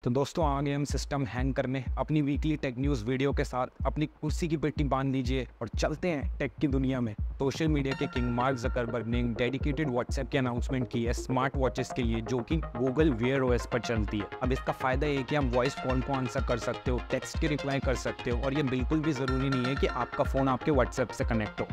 तो दोस्तों आ गए हम सिस्टम हैंग करने अपनी वीकली टेक न्यूज़ वीडियो के साथ। अपनी कुर्सी की पेटी बांध लीजिए और चलते हैं टेक की दुनिया में। सोशल मीडिया के किंग मार्क ज़करबर्ग ने डेडिकेटेड व्हाट्सएप की अनाउंसमेंट की है स्मार्ट वॉचेस के लिए, जो कि गूगल वेयर ओएस पर चलती है। अब इसका फ़ायदा ये है कि आप वॉइस कॉल को आंसर कर सकते हो, टेक्स्ट के रिप्लाई कर सकते हो, और ये बिल्कुल भी ज़रूरी नहीं है कि आपका फ़ोन आपके व्हाट्सएप से कनेक्ट हो।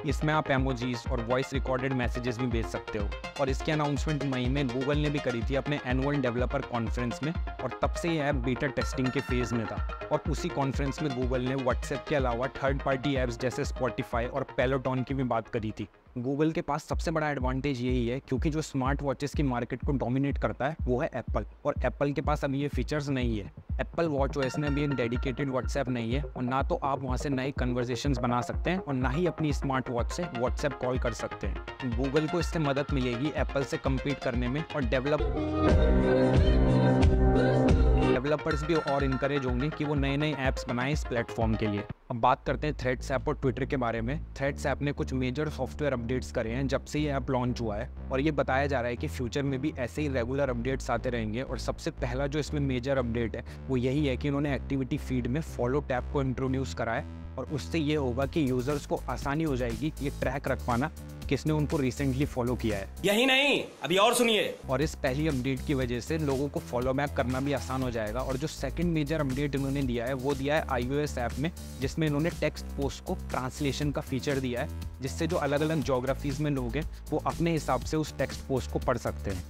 इसमें आप एमोजीज और वॉइस रिकॉर्डेड मैसेजेस भी भेज सकते हो। और इसकी अनाउंसमेंट मई में गूगल ने भी करी थी अपने एनुअल डेवलपर कॉन्फ्रेंस में, और तब से ये ऐप बीटा टेस्टिंग के फेज में था। और उसी कॉन्फ्रेंस में गूगल ने व्हाट्सएप के अलावा थर्ड पार्टी ऐप्स जैसे स्पॉटिफाई और पेलोटॉन की भी बात करी थी। गूगल के पास सबसे बड़ा एडवांटेज यही है क्योंकि जो स्मार्ट वॉचेस की मार्केट को डोमिनेट करता है वो है एप्पल, और एप्पल के पास अभी ये फीचर्स नहीं है। एप्पल वॉच ओएस में अभी एक डेडिकेटेड व्हाट्सएप नहीं है, और ना तो आप वहाँ से नए कन्वर्सेशंस बना सकते हैं और ना ही अपनी स्मार्ट वॉच से व्हाट्सएप कॉल कर सकते हैं। गूगल को इससे मदद मिलेगी एप्पल से कम्पीट करने में, और डेवलपर्स भी और इनकरेज होंगे कि वो नए नए ऐप्स बनाएं इस प्लेटफॉर्म के लिए। अब बात करते हैं थ्रेड्स ऐप और ट्विटर के बारे में। थ्रेड्स ऐप ने कुछ मेजर सॉफ्टवेयर अपडेट्स करे हैं जब से ये ऐप लॉन्च हुआ है, और ये बताया जा रहा है कि फ्यूचर में भी ऐसे ही रेगुलर अपडेट्स आते रहेंगे। और सबसे पहला जो इसमें मेजर अपडेट है वो यही है कि उन्होंने एक्टिविटी फीड में फॉलो टैब को इंट्रोड्यूस करा है, और उससे ये होगा कि यूजर्स को आसानी हो जाएगी ये ट्रैक रख पाना किसने उनको रिसेंटली फॉलो किया है। यही नहीं, अभी और सुनिए। और इस पहली अपडेट की वजह से लोगों को फॉलो बैक करना भी आसान हो जाएगा। और जो सेकंड मेजर अपडेट इन्होंने दिया है वो दिया है iOS ऐप में, जिसमें इन्होंने टेक्स्ट पोस्ट को ट्रांसलेशन का फीचर दिया है, जिससे जो अलग अलग ज्योग्राफीज में लोग हैं वो अपने हिसाब से उस टेक्स्ट पोस्ट को पढ़ सकते हैं।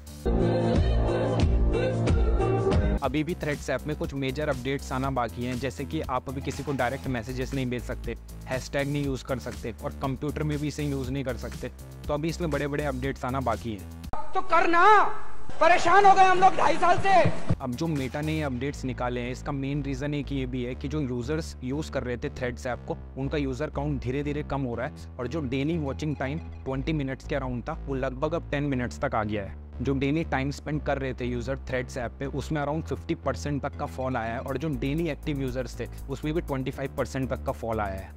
अभी भी थ्रेड्स ऐप में कुछ मेजर अपडेट्स आना बाकी हैं, जैसे कि आप अभी किसी को डायरेक्ट मैसेजेस नहीं भेज सकते, हैशटैग नहीं यूज़ कर सकते, और कंप्यूटर में भी इसे यूज़ नहीं कर सकते। तो अभी इसमें बड़े बड़े अपडेट्स आना बाकी हैं। तो करना, परेशान हो गए हम लोग 2.5 साल से। अब जो मेटा ने अपडेट्स निकाले हैं इसका मेन रीज़न एक ये भी है कि जो यूज़र्स यूज़ कर रहे थे थ्रेड्स ऐप को, उनका यूज़र काउंट धीरे धीरे कम हो रहा है, और जो डेली वॉचिंग टाइम 20 मिनट्स के अराउंड था वो लगभग अब 10 मिनट्स तक आ गया है। जो डेली टाइम स्पेंड कर रहे थे यूज़र थ्रेड्स ऐप पे, उसमें अराउंड 50% तक का फॉल आया है, और जो डेली एक्टिव यूज़र्स थे उसमें भी 25% तक का फॉल आया है।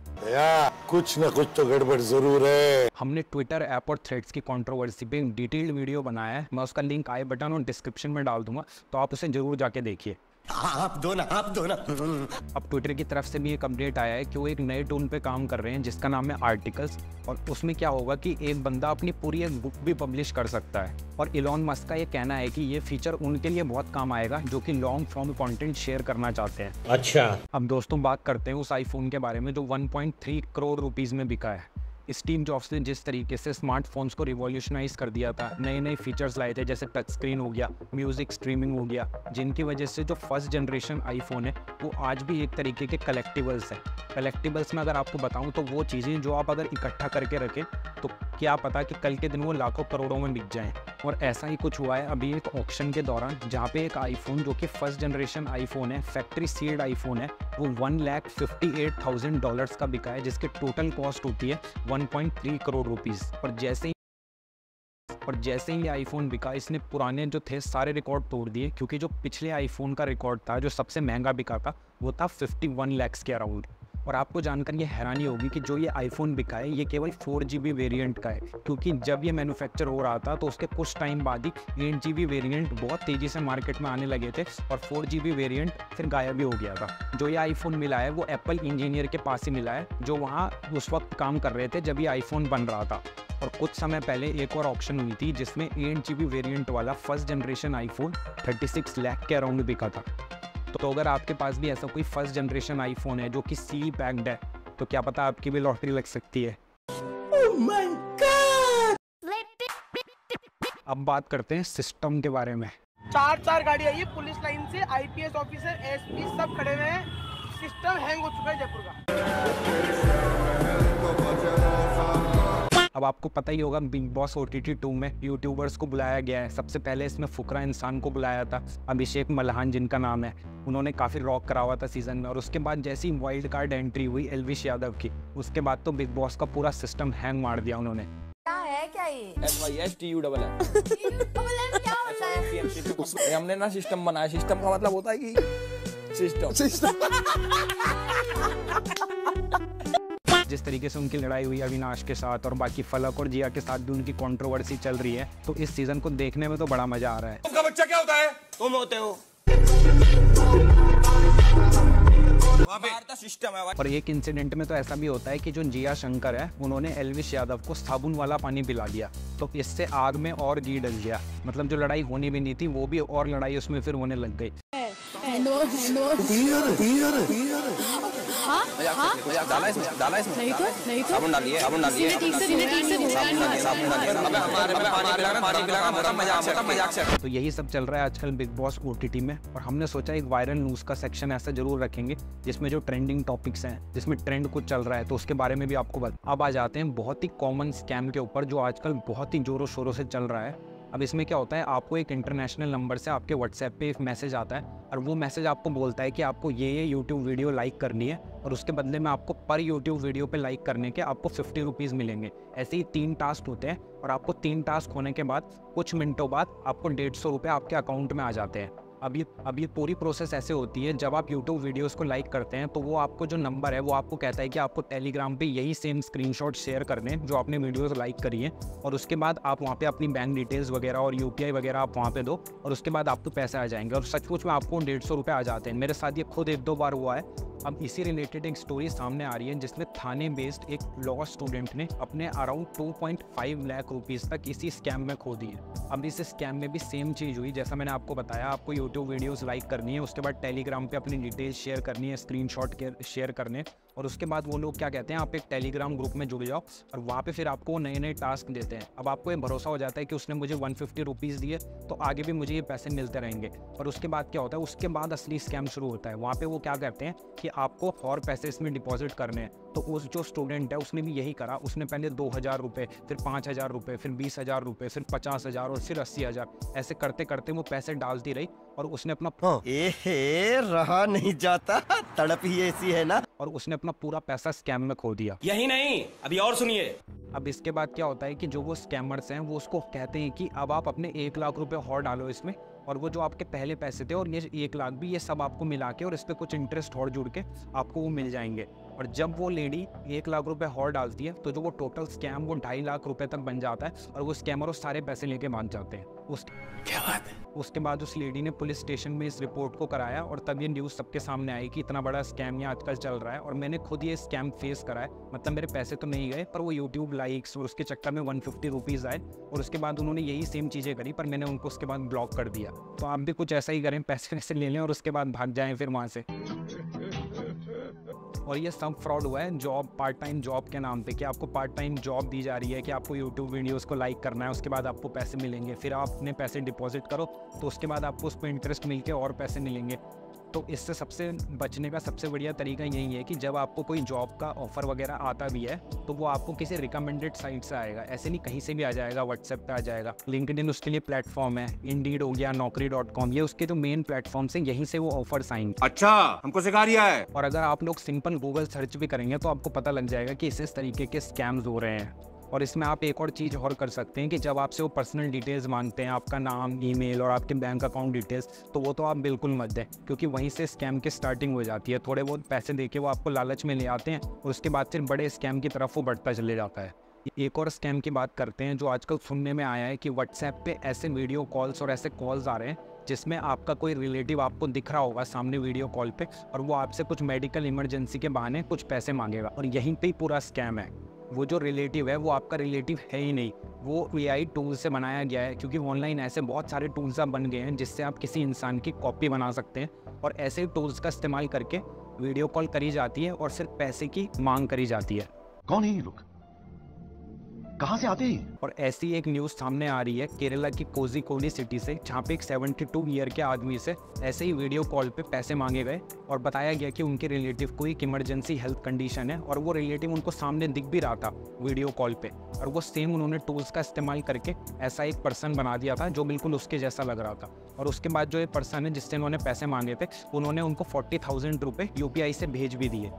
कुछ ना कुछ तो गड़बड़ जरूर है। हमने ट्विटर ऐप और थ्रेड्स की कंट्रोवर्सी पे एक डिटेल्ड वीडियो बनाया है, मैं उसका लिंक आई बटन और डिस्क्रिप्शन में डाल दूंगा, तो आप उसे जरूर जाके देखिए। आप दो ना। अब ट्विटर की तरफ से भी एक अपडेट आया है कि वो एक नए टूल पे काम कर रहे हैं जिसका नाम है आर्टिकल्स, और उसमें क्या होगा कि एक बंदा अपनी पूरी एक बुक भी पब्लिश कर सकता है। और इलॉन मस्क का ये कहना है कि ये फीचर उनके लिए बहुत काम आएगा जो कि लॉन्ग फॉर्म कंटेंट शेयर करना चाहते हैं। अच्छा, अब दोस्तों बात करते हैं उस आईफोन के बारे में जो 1.3 करोड़ रुपीज़ में बिका है। स्टीव जॉब्स ने जिस तरीके से स्मार्टफोन्स को रिवॉल्यूशनाइज कर दिया था, नए नए फीचर्स लाए थे जैसे टच स्क्रीन हो गया, म्यूजिक स्ट्रीमिंग हो गया, जिनकी वजह से जो फर्स्ट जनरेशन आईफोन है वो आज भी एक तरीके के कलेक्टिबल्स हैं। कलेक्टिबल्स में अगर आपको बताऊं तो वो चीज़ें जो आप अगर इकट्ठा करके रखें तो क्या पता कि कल के दिन वो लाखों करोड़ों में बिक जाएं। और ऐसा ही कुछ हुआ है अभी एक ऑक्शन के दौरान, जहाँ पे एक आईफोन जो कि फर्स्ट जनरेशन आईफोन है, फैक्ट्री सील्ड आईफोन है, वो $1,58,000 का बिका है, जिसकी टोटल कॉस्ट होती है 1.3 करोड़ रुपीज़। और जैसे ही ये आईफोन बिका, इसने पुराने जो थे सारे रिकॉर्ड तोड़ दिए, क्योंकि जो पिछले आईफोन का रिकॉर्ड था जो सबसे महंगा बिका था वो था 51 लाख के अराउंड। और आपको जानकर ये हैरानी होगी कि जो ये आईफोन बिका है ये केवल 4GB वेरिएंट का है, क्योंकि जब ये मैन्युफैक्चर हो रहा था तो उसके कुछ टाइम बाद ही 8GB वेरिएंट बहुत तेज़ी से मार्केट में आने लगे थे, और 4GB वेरिएंट फिर गायब ही हो गया था। जो ये आईफोन मिला है वो एप्पल इंजीनियर के पास ही मिला है, जो वहाँ उस वक्त काम कर रहे थे जब ये आईफोन बन रहा था। और कुछ समय पहले एक और ऑक्शन हुई थी जिसमें 8GB वेरिएंट वाला फर्स्ट जनरेशन आईफोन 36 लाख के अराउंड बिका था। तो अगर आपके पास भी ऐसा कोई फर्स्ट जनरेशन आईफोन है जो कि सील पैक्ड है, तो क्या पता आपकी भी लॉटरी लग सकती है। Oh my God! अब बात करते हैं सिस्टम के बारे में। 4 गाड़ी आई है, पुलिस लाइन से IPS ऑफिसर, SP सब खड़े हुए हैं। सिस्टम हैंग हो चुका है जयपुर का। अब आपको पता ही होगा बिग बॉस OTT 2 में यूट्यूबर्स को बुलाया गया है। सबसे पहले इसमें फुकरा इंसान को बुलाया था, अभिषेक मल्हान जिनका नाम है, उन्होंने काफ़ी रॉक करा हुआ था सीजन में। और उसके बाद जैसी वाइल्ड कार्ड एंट्री हुई एल्विश यादव की, उसके बाद तो बिग बॉस का पूरा सिस्टम हैंग मार दिया उन्होंने। क्या है क्या ये? SYSTUNN क्या होता है? हमने ना सिस्टम बनाया। सिस्टम का मतलब होता है कि सिस्टम जिस तरीके से उनकी लड़ाई हुई अविनाश के साथ और बाकी फलक और जिया के साथ भी उनकी कंट्रोवर्सी चल रही है, तो इस सीज़न को देखने में तो बड़ा मज़ा आ रहा है। उसका बच्चा क्या होता है? तुम होते हो। सिस्टम है। और एक इंसिडेंट में तो ऐसा भी होता है कि जो जिया शंकर है उन्होंने एल्विश यादव को साबुन वाला पानी पिला दिया, तो इससे आग में और घी डल गया। मतलब जो लड़ाई होनी भी नहीं थी वो भी और लड़ाई उसमें फिर होने लग गई। डाला इसमें नहीं तो साबुन डालिए तो यही सब चल रहा है आजकल बिग बॉस OTT में, और हमने सोचा एक वायरल न्यूज़ का सेक्शन ऐसा जरूर रखेंगे जिसमें जो ट्रेंडिंग टॉपिक्स हैं, जिसमें ट्रेंड कुछ चल रहा है तो उसके बारे में भी आपको बता। अब आ जाते हैं बहुत ही कॉमन स्कैम के ऊपर जो आजकल बहुत ही जोरों शोरों से चल रहा है। अब इसमें क्या होता है, आपको एक इंटरनेशनल नंबर से आपके व्हाट्सएप पे एक मैसेज आता है और वो मैसेज आपको बोलता है कि आपको ये यूट्यूब वीडियो लाइक करनी है और उसके बदले में आपको पर यूट्यूब वीडियो पे लाइक करने के आपको 50 रुपीज़ मिलेंगे। ऐसे ही 3 टास्क होते हैं और आपको 3 टास्क होने के बाद कुछ मिनटों बाद आपको 150 रुपये आपके अकाउंट में आ जाते हैं। अब ये पूरी प्रोसेस ऐसे होती है, जब आप यूट्यूब वीडियोस को लाइक करते हैं तो वो आपको जो नंबर है वो आपको कहता है कि आपको टेलीग्राम पे यही सेम स्क्रीनशॉट शेयर करने हैं जो आपने वीडियोस लाइक करी है, और उसके बाद आप वहाँ पे अपनी बैंक डिटेल्स वगैरह और UPI वगैरह आप वहाँ पे दो और उसके बाद आपको पैसे आ जाएंगे। और सचमुच में आपको 150 रुपये आ जाते हैं। मेरे साथ ये खुद 1-2 बार हुआ है। अब इसी रिलेटेड एक स्टोरी सामने आ रही है जिसमें थाने बेस्ड एक लॉ स्टूडेंट ने अपने अराउंड 2.5 लाख रुपीज़ तक इसी स्कैम में खो दिए। अब इस स्कैम में भी सेम चीज़ हुई जैसा मैंने आपको बताया। आपको यूट्यूब वीडियोस लाइक करनी है, उसके बाद टेलीग्राम पे अपनी डिटेल्स शेयर करनी है, स्क्रीनशॉट शेयर करने, और उसके बाद वो लोग क्या कहते हैं, आप एक टेलीग्राम ग्रुप में जुड़ जाओ और वहाँ पे फिर आपको नए टास्क देते हैं। अब आपको ये भरोसा हो जाता है कि उसने मुझे 150 रुपीज़ दिए तो आगे भी मुझे ये पैसे मिलते रहेंगे। और उसके बाद क्या होता है, उसके बाद असली स्कैम शुरू होता है। वहाँ पे वो क्या करते हैं कि आपको और पैसे इसमें डिपॉजिट करने हैं। तो उस जो स्टूडेंट है उसने भी यही करा। उसने पहले 2000 रुपये, फिर 5000 रुपये, फिर 20,000 रुपये, फिर 50,000 और फिर 80,000, ऐसे करते करते वो पैसे डालती रही और उसने अपना रहा नहीं जाता, तड़प ही ऐसी है ना। और उसने अपना पूरा पैसा स्कैम में खो दिया। यही नहीं, अभी और सुनिए। अब इसके बाद क्या होता है कि जो वो स्कैमर्स हैं वो उसको कहते हैं कि अब आप अपने 1 लाख रुपए और डालो इसमें, और वो जो आपके पहले पैसे थे और ये 1 लाख भी, ये सब आपको मिला के और इस पर कुछ इंटरेस्ट और जुड़ के आपको वो मिल जाएंगे। और जब वो लेडी 1 लाख रुपए और डालती है तो जो वो टोटल स्कैम वो 2.5 लाख रुपए तक बन जाता है और वो स्कैमर उस सारे पैसे लेके भाग जाते हैं। क्या बात है। उसके बाद उस लेडी ने पुलिस स्टेशन में इस रिपोर्ट को कराया और तब ये न्यूज़ सबके सामने आई कि इतना बड़ा स्कैम यहाँ आजकल चल रहा है। और मैंने खुद ये स्कैम फेस करा है। मतलब मेरे पैसे तो नहीं गए, पर वो यूट्यूब लाइक्स और उसके चक्कर में 150 रुपीज़ आए और उसके बाद उन्होंने यही सेम चीज़ें करी, पर मैंने उनको उसके बाद ब्लॉक कर दिया। तो आप भी कुछ ऐसा ही करें, पैसे ले लें और उसके बाद भाग जाएं फिर वहाँ से। और ये सब फ्रॉड हुआ है जॉब, पार्ट टाइम जॉब के नाम पे, कि आपको पार्ट टाइम जॉब दी जा रही है कि आपको यूट्यूब वीडियोस को लाइक करना है, उसके बाद आपको पैसे मिलेंगे, फिर आप अपने पैसे डिपॉजिट करो तो उसके बाद आपको उस पर इंटरेस्ट मिल के और पैसे मिलेंगे। तो इससे सबसे बचने का सबसे बढ़िया तरीका यही है कि जब आपको कोई जॉब का ऑफ़र वगैरह आता भी है तो वो आपको किसी रिकमेंडेड साइट से आएगा, ऐसे नहीं कहीं से भी आ जाएगा, व्हाट्सएप पे आ जाएगा। लिंक्डइन उसके लिए प्लेटफॉर्म है, इंडीड हो गया, naukri.com, ये उसके जो मेन प्लेटफॉर्म से, यहीं से वो ऑफर्स आएंगे। अच्छा, हमको सिखा रिया है। और अगर आप लोग सिंपल गूगल सर्च भी करेंगे तो आपको पता लग जाएगा कि इस तरीके के स्कैम्स हो रहे हैं। और इसमें आप एक और चीज़ और कर सकते हैं कि जब आपसे वो पर्सनल डिटेल्स मांगते हैं, आपका नाम, ईमेल और आपके बैंक अकाउंट डिटेल्स, तो वो तो आप बिल्कुल मत दें, क्योंकि वहीं से स्कैम की स्टार्टिंग हो जाती है। थोड़े बहुत पैसे देके वो आपको लालच में ले आते हैं और उसके बाद फिर बड़े स्कैम की तरफ वो बढ़ता चले जाता है। एक और स्कैम की बात करते हैं जो आजकल सुनने में आया है कि व्हाट्सएप पे ऐसे वीडियो कॉल्स और ऐसे कॉल्स आ रहे हैं जिसमें आपका कोई रिलेटिव आपको दिख रहा होगा सामने वीडियो कॉल पे और वो आपसे कुछ मेडिकल इमरजेंसी के बहाने कुछ पैसे मांगेगा, और यहीं पे ही पूरा स्कैम है। वो जो रिलेटिव है वो आपका रिलेटिव है ही नहीं, वो AI टूल से बनाया गया है, क्योंकि ऑनलाइन ऐसे बहुत सारे टूल्स अब बन गए हैं जिससे आप किसी इंसान की कॉपी बना सकते हैं और ऐसे टूल्स का इस्तेमाल करके वीडियो कॉल करी जाती है और सिर्फ पैसे की मांग करी जाती है। कौन है ये लोग, कहां से आते हैं? और ऐसी एक न्यूज़ सामने आ रही है केरला की कोझिकोड सिटी से, जहाँ पे एक 72 ईयर के आदमी से ऐसे ही वीडियो कॉल पे पैसे मांगे गए और बताया गया कि उनके रिलेटिव को एक इमरजेंसी हेल्थ कंडीशन है और वो रिलेटिव उनको सामने दिख भी रहा था वीडियो कॉल पे, और वो सेम उन्होंने टूल्स का इस्तेमाल करके ऐसा एक पर्सन बना दिया था जो बिल्कुल उसके जैसा लग रहा था। और उसके बाद जो ये पर्सन है जिससे उन्होंने पैसे मांगे थे, उन्होंने उनको 40,000 रुपये UPI से भेज भी दिए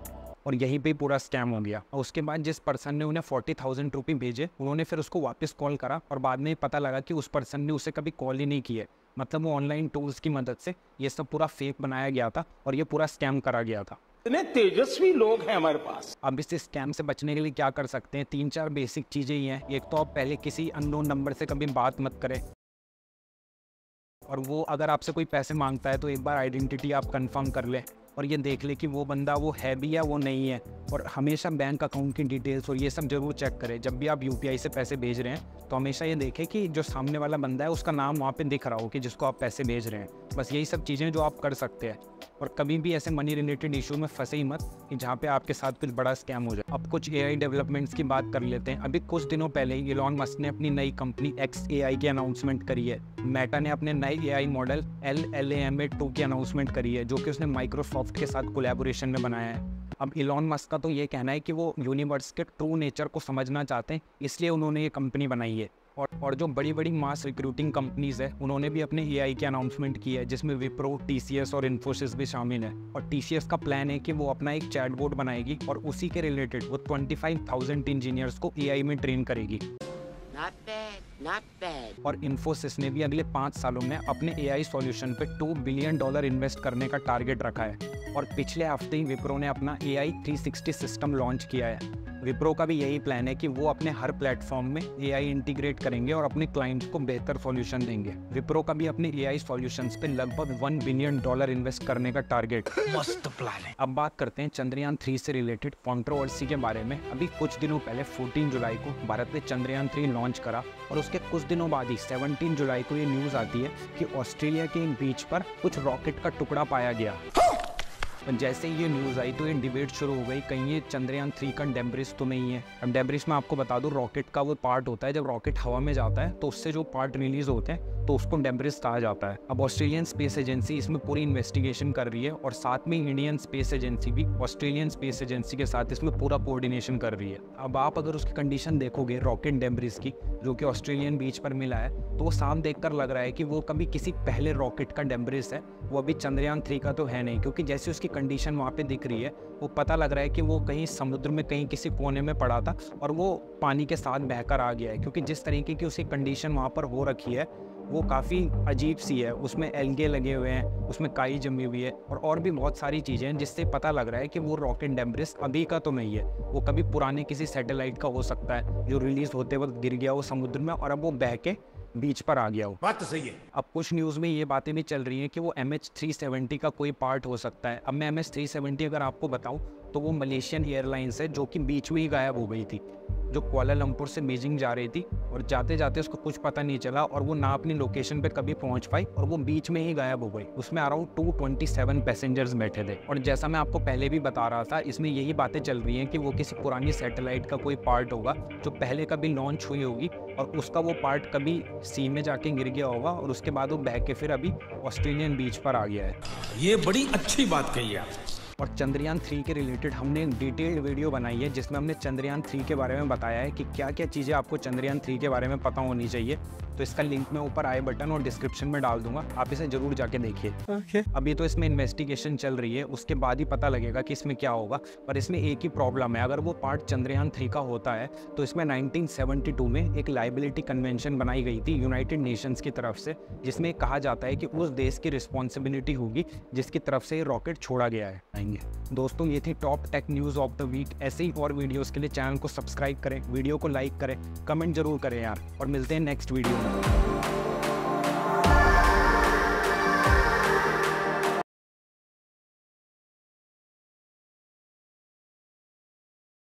और यहीं पे पूरा स्कैम हो गया। और उसके बाद जिस पर्सन ने उन्हें 40,000 रुपये भेजे, उन्होंने फिर उसको वापस कॉल करा और बाद में पता लगा कि उस पर्सन ने उसे कभी कॉल ही नहीं की है। मतलब वो ऑनलाइन टूल्स की मदद से ये सब पूरा फेक बनाया गया था और ये पूरा स्कैम करा गया था। इतने तेजस्वी लोग हैं हमारे पास। अब इस स्कैम से बचने के लिए क्या कर सकते हैं? 3-4 बेसिक चीज़ें ही हैं। एक तो आप पहले किसी अननोन नंबर से कभी बात मत करें, और वो अगर आपसे कोई पैसे मांगता है तो एक बार आइडेंटिटी आप कंफर्म कर लें और ये देख ले कि वो बंदा वो है भी या वो नहीं है। और हमेशा बैंक अकाउंट की डिटेल्स और ये सब जरूर चेक करें। जब भी आप यूपीआई से पैसे भेज रहे हैं तो हमेशा ये देखें कि जो सामने वाला बंदा है उसका नाम वहाँ पे दिख रहा हो कि जिसको आप पैसे भेज रहे हैं। बस यही सब चीज़ें जो आप कर सकते हैं। और कभी भी ऐसे मनी रिलेटेड इशू में फंसे ही मत कि जहाँ पे आपके साथ कुछ बड़ा स्कैम हो जाए। अब कुछ एआई डेवलपमेंट्स की बात कर लेते हैं। अभी कुछ दिनों पहले ही इलॉन मस्क ने अपनी नई कंपनी XAI की अनाउंसमेंट करी है। मेटा ने अपने नए AI मॉडल LLaMA2 की अनाउंसमेंट करी है, जो कि उसने माइक्रोसॉफ्ट के साथ कोलैबोरेशन में बनाया है। अब इलॉन मस्क का तो ये कहना है कि वो यूनिवर्स के ट्रू नेचर को समझना चाहते हैं, इसलिए उन्होंने ये कंपनी बनाई है। और जो बड़ी बड़ी मास रिक्रूटिंग कंपनीज़ है उन्होंने भी अपने AI की अनाउंसमेंट की है, जिसमें विप्रो, TCS और इन्फोसिस भी शामिल है। और TCS का प्लान है कि वो अपना एक चैटबॉट बनाएगी और उसी के रिलेटेड वो 25,000 इंजीनियर्स को AI में ट्रेन करेगी। Not bad. और इन्फोसिस ने भी अगले 5 सालों में अपने AI सॉल्यूशन पे $2 बिलियन इन्वेस्ट करने का टारगेट रखा है। और पिछले हफ्ते ही विप्रो ने अपना AI 360 सिस्टम लॉन्च किया है। विप्रो का भी यही प्लान है कि वो अपने हर प्लेटफॉर्म में AI इंटीग्रेट करेंगे और अपने क्लाइंट्स को बेहतर सॉल्यूशन देंगे। विप्रो का भी अपने AI सॉल्यूशंस पे लगभग $1 बिलियन इन्वेस्ट करने का टारगेट। मस्त प्लान है। अब बात करते हैं चंद्रयान 3 से रिलेटेड कंट्रोवर्सी के बारे में। अभी कुछ दिनों पहले 14 जुलाई को भारत ने चंद्रयान 3 लॉन्च करा और उसके कुछ दिनों बाद ही 17 जुलाई को ये न्यूज़ आती है कि ऑस्ट्रेलिया के एक बीच पर कुछ रॉकेट का टुकड़ा पाया गया। जैसे ही ये न्यूज़ आई तो ये डिबेट शुरू हो गई, कहीं ये चंद्रयान 3 का डेब्रिस तो नहीं है। अब डेब्रिस में आपको बता दूं, रॉकेट का वो पार्ट होता है, जब रॉकेट हवा में जाता है तो उससे जो पार्ट रिलीज होते हैं तो उसको डेब्रिस कहा जाता है। अब ऑस्ट्रेलियन स्पेस एजेंसी इसमें पूरी इन्वेस्टिगेशन कर रही है और साथ में इंडियन स्पेस एजेंसी भी ऑस्ट्रेलियन स्पेस एजेंसी के साथ इसमें पूरा कोऑर्डिनेशन कर रही है। अब आप अगर उसकी कंडीशन देखोगे रॉकेट डेब्रिस की, जो कि ऑस्ट्रेलियन बीच पर मिला है, तो वो साफ देखकर लग रहा है कि वो कभी किसी पहले रॉकेट का डेब्रिस है, वो अभी चंद्रयान 3 का तो है नहीं। क्योंकि जैसे उसकी कंडीशन वहाँ पे दिख रही है, वो पता लग रहा है कि वो कहीं समुद्र में कहीं किसी कोने में पड़ा था और वो पानी के साथ बहकर आ गया है। क्योंकि जिस तरीके की उसकी कंडीशन वहाँ पर हो रखी है वो काफ़ी अजीब सी है। उसमें एल्गे लगे हुए हैं, उसमें काई जमी हुई है और भी बहुत सारी चीज़ें हैं, जिससे पता लग रहा है कि वो रॉकेट डेब्रिस अभी का तो नहीं है। वो कभी पुराने किसी सैटेलाइट का हो सकता है जो रिलीज होते वक्त गिर गया हो समुद्र में और अब वो बह के बीच पर आ गया हो। बात तो सही है। अब कुछ न्यूज़ में ये बातें भी चल रही हैं कि वो MH370 का कोई पार्ट हो सकता है। अब मैं MH370 अगर आपको बताऊं तो वो मलेशियन एयरलाइंस है, जो कि बीच में ही गायब हो गई थी, जो कुआलालंपुर से बीजिंग जा रही थी और जाते जाते उसको कुछ पता नहीं चला और वो ना अपनी लोकेशन पे कभी पहुंच पाई और वो बीच में ही गायब हो गई। उसमें अराउंड 227 पैसेंजर्स बैठे थे। और जैसा मैं आपको पहले भी बता रहा था, इसमें यही बातें चल रही हैं कि वो किसी पुरानी सैटेलाइट का कोई पार्ट होगा जो पहले कभी लॉन्च हुई होगी और उसका वो पार्ट कभी सी में जाके गिर गया होगा और उसके बाद वो बह के फिर अभी ऑस्ट्रेलियन बीच पर आ गया है। ये बड़ी अच्छी बात कही है। और चंद्रयान 3 के रिलेटेड हमने एक डिटेल्ड वीडियो बनाई है जिसमें हमने चंद्रयान 3 के बारे में बताया है कि क्या क्या चीज़ें आपको चंद्रयान 3 के बारे में पता होनी चाहिए। तो इसका लिंक मैं ऊपर आई बटन और डिस्क्रिप्शन में डाल दूंगा, आप इसे जरूर जाके देखिए। अभी तो इसमें इन्वेस्टिगेशन चल रही है, उसके बाद ही पता लगेगा कि इसमें क्या होगा। पर इसमें एक ही प्रॉब्लम है, अगर वो पार्ट चंद्रयान 3 का होता है तो इसमें 1972 में एक लाइबिलिटी कन्वेंशन बनाई गई थी यूनाइटेड नेशंस की तरफ से, जिसमें कहा जाता है कि उस देश की रिस्पॉन्सिबिलिटी होगी जिसकी तरफ से ये रॉकेट छोड़ा गया है। दोस्तों, ये थी top tech news of the week. ऐसे ही और वीडियोस के लिए चैनल को सब्सक्राइब करें, वीडियो को लाइक करें, कमेंट जरूर करें यार, और मिलते हैं नेक्स्ट वीडियो में।